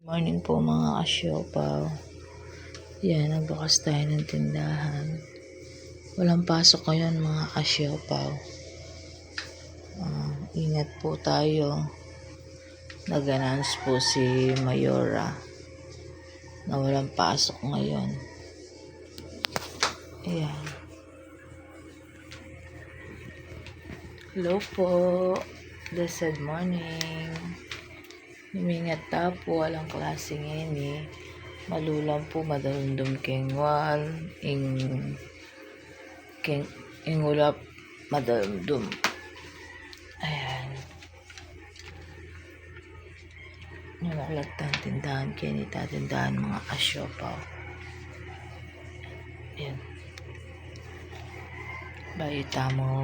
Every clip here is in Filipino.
Morning po mga kasyopaw. Yan, nagbukas tayo ng tindahan. Walang pasok ngayon mga kasyopaw. Ingat po tayo. Nag-announce po si Mayora na walang pasok ngayon. Ayan. Hello po. Blessed morning. Humingat ta po, walang klase ngayon eh. Malulang po, madalundom kengwal, ingulap, madalundom. Ayan. Nalagtang tindahan, kinita tindahan mga kasyopaw. Ayan. Bayita mo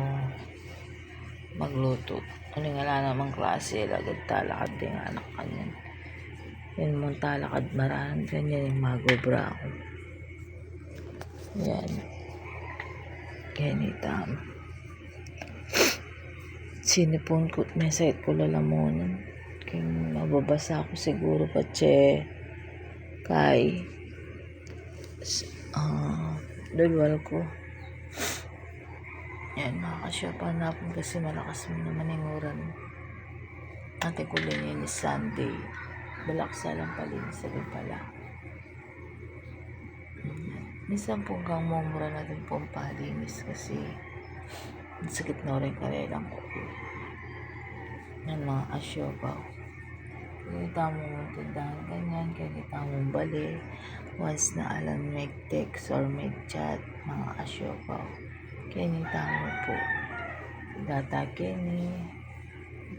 magluto. Ano nga lang namang klase, lagad talakad din anak kanyan. Yan mong talakad maran, ganyan yung magobra ako. Yan. Ganita mo. Sinipon ko, may sakit ko lalamunan. Kaya mababasa ako siguro pa kay dalwal ko. Yan, nakakasyapan na po kasi malakas mo naman yung uran. Ate ko lang yan is Sunday. Balaksa lang palinis sa pala. Minsan po hanggang mumura natin pong palinis kasi sakit na rin karelang ko. Yan mga kasyopaw. Kita mo tindahan ganyan, kita mo bali. Once na alam make text or make chat, mga kasyopaw. Kinita mo po. Data kini.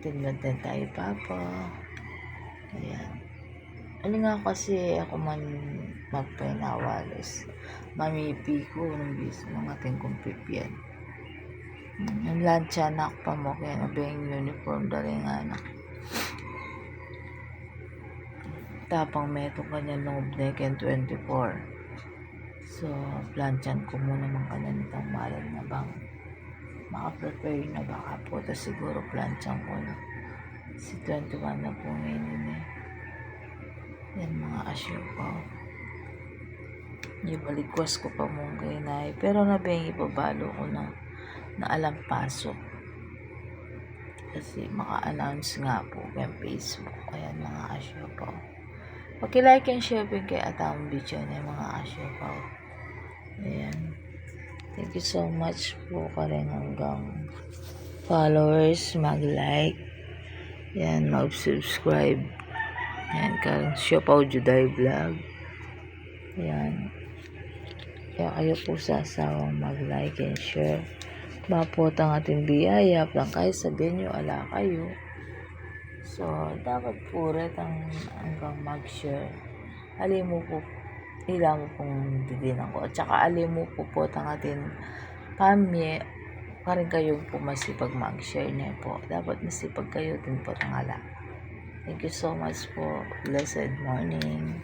Tinlad din tayo papa. Ayan. Ano nga kasi ako man magpainawalos. Mamipi ko ng bis mga tingkong pipian. Yung lansya anak pa mo kaya nabing uniform daling anak. Tapang meto kanya nung Obneken 24. So, planchan ko muna mga kananitang malam na bang maka-prepare na baka po. Tapos siguro planchan ko na. Si 21 na po ngayon eh. Yan mga kasyopaw. Ibaligwas ko pa mong kainay. Pero nabing ipabalo ko na alam pasok. Kasi maka-announce nga po kay Facebook. Ayan mga kasyopaw. Paki-like and share po kay atang video niya mga kasyopaw. Ayan. Thank you so much po ka rin hanggang followers, mag-like. Yan, mag-subscribe. Yan, karang Siopaw Juday Vlog. Yan. Kaya kayo po sa asawang mag-like and share. Mapot ang ating biyaya. Lang kayo sabihin nyo, ala kayo. So, dapat po rin hanggang mag-share. Alin mo po, ila mo pong didinan ko. At saka alin mo po ang ating pamye. Parin kayo po masipag mag-share niya po. Dapat masipag kayo din po tangala. Thank you so much po. Blessed morning.